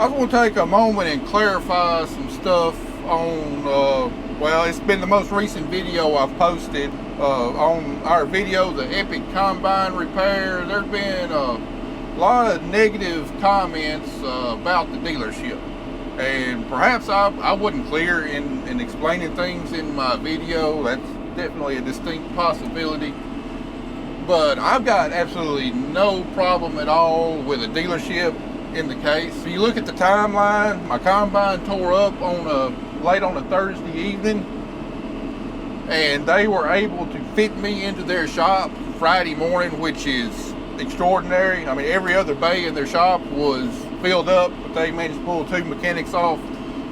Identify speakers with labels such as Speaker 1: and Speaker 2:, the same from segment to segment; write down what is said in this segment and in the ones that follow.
Speaker 1: I want to take a moment and clarify some stuff on, well, it's been the most recent video I've posted on our video, the Epic Combine repair. There's been a lot of negative comments about the dealership. And perhaps I wasn't clear in explaining things in my video. That's definitely a distinct possibility. But I've got absolutely no problem at all with a dealership in the case. If you look at the timeline, my combine tore up late on a Thursday evening, and they were able to fit me into their shop Friday morning, which is extraordinary. I mean, every other bay in their shop was filled up, but they managed to pull 2 mechanics off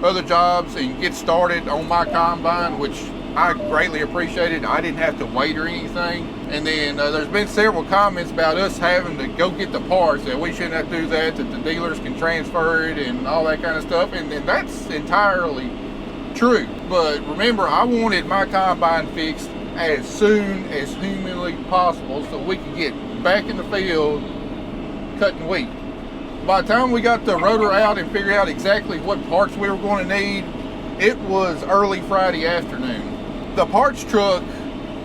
Speaker 1: other jobs and get started on my combine, which I greatly appreciated. I didn't have to wait or anything. And then there's been several comments about us having to go get the parts, that we shouldn't have to do that the dealers can transfer it and all that kind of stuff. And that's entirely true. But remember, I wanted my combine fixed as soon as humanly possible so we could get back in the field cutting wheat. By the time we got the rotor out and figured out exactly what parts we were going to need, it was early Friday afternoon. The parts truck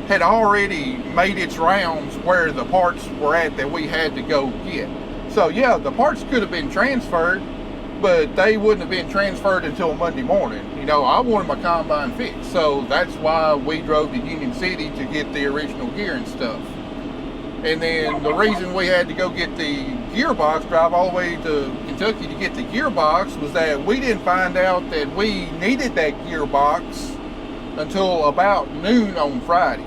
Speaker 1: had already made its rounds where the parts were at that we had to go get. So yeah, the parts could have been transferred, but they wouldn't have been transferred until Monday morning. You know, I wanted my combine fixed, so that's why we drove to Union City to get the original gear and stuff. And then the reason we had to go get the gearbox, drive all the way to Kentucky to get the gearbox, was that we didn't find out that we needed that gearbox until about noon on Friday.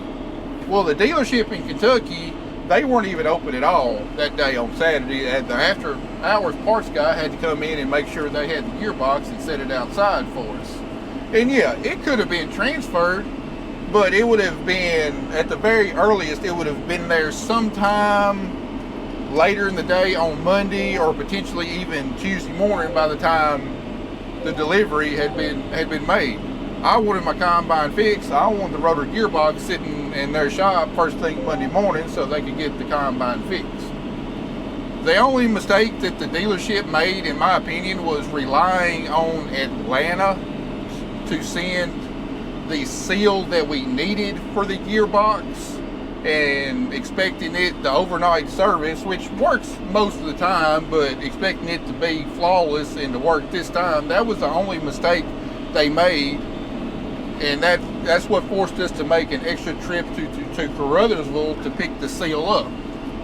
Speaker 1: Well, the dealership in Kentucky, they weren't even open at all that day on Saturday. The after hours parts guy had to come in and make sure they had the gearbox and set it outside for us. And yeah, it could have been transferred, but it would have been, at the very earliest, it would have been there sometime later in the day on Monday, or potentially even Tuesday morning by the time the delivery had been made. I wanted my combine fixed. I wanted the rotor gearbox sitting in their shop first thing Monday morning so they could get the combine fixed. The only mistake that the dealership made, in my opinion, was relying on Atlanta to send the seal that we needed for the gearbox and expecting it the overnight service, which works most of the time, but expecting it to be flawless and to work this time. That was the only mistake they made, and that's what forced us to make an extra trip to Caruthersville to pick the seal up.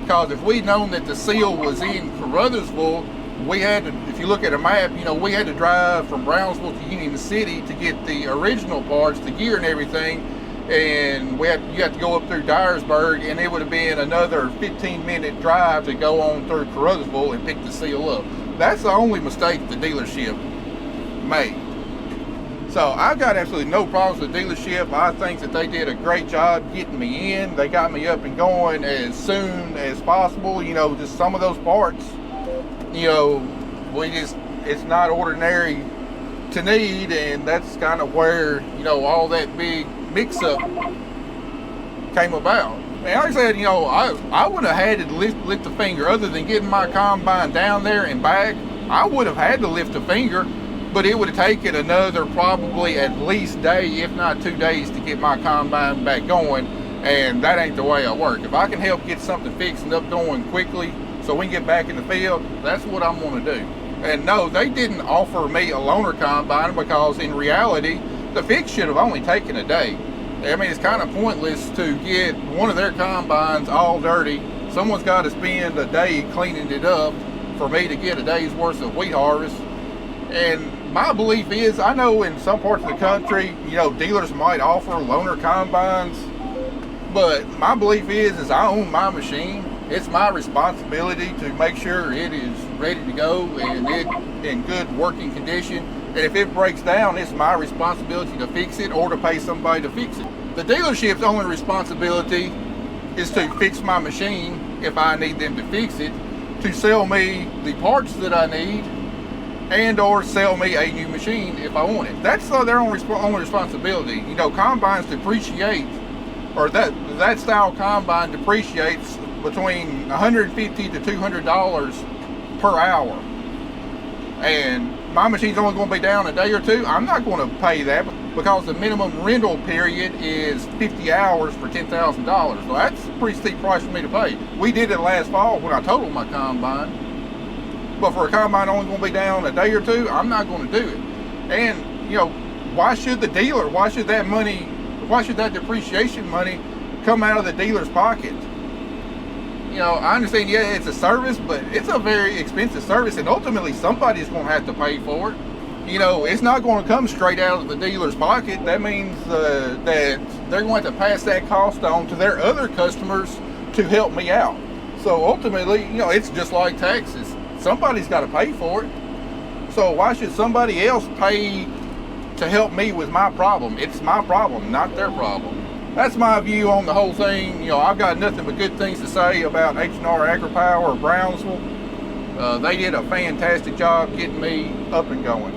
Speaker 1: Because if we'd known that the seal was in Caruthersville, we had to, if you look at a map, you know, we had to drive from Brownsville to Union City to get the original parts, the gear and everything, and you had to go up through Dyersburg, and it would have been another 15-minute drive to go on through Caruthersville and pick the seal up. That's the only mistake the dealership made. So I've got absolutely no problems with the dealership. I think that they did a great job getting me in. They got me up and going as soon as possible. You know, just some of those parts, you know, it's not ordinary to need, and that's kind of where, you know, all that big mix-up came about. And like I said, you know, I would have had to lift a finger. Other than getting my combine down there and back, I would have had to lift a finger, but it would have taken another probably at least day, if not 2 days, to get my combine back going, and that ain't the way I work. If I can help get something fixed and up going quickly so we can get back in the field, that's what I'm going to do. And no, they didn't offer me a loaner combine, because in reality, the fix should have only taken a day. I mean, it's kind of pointless to get one of their combines all dirty. Someone's got to spend a day cleaning it up for me to get a day's worth of wheat harvest. And my belief is, I know in some parts of the country, you know, dealers might offer loaner combines, but my belief is I own my machine. It's my responsibility to make sure it is ready to go and it in good working condition. And if it breaks down, it's my responsibility to fix it or to pay somebody to fix it. The dealership's only responsibility is to fix my machine if I need them to fix it, to sell me the parts that I need, and or sell me a new machine if I want it. That's their only responsibility. You know, combines depreciate, or that style combine depreciates between $150 to $200 per hour. and my machine's only going to be down a day or two, I'm not going to pay that because the minimum rental period is 50 hours for $10,000. So that's a pretty steep price for me to pay. We did it last fall when I totaled my combine. But for a combine only going to be down a day or two, I'm not going to do it. And, you know, why should the dealer, why should that depreciation money come out of the dealer's pocket? You know, I understand, yeah, it's a service, but it's a very expensive service, and ultimately somebody's going to have to pay for it. You know, it's not going to come straight out of the dealer's pocket. That means that they're going to have to pass that cost on to their other customers to help me out. So ultimately, you know, it's just like taxes. Somebody's got to pay for it. So why should somebody else pay to help me with my problem? It's my problem, not their problem. That's my view on the whole thing. You know, I've got nothing but good things to say about H&R AgriPower or Brownsville. They did a fantastic job getting me up and going.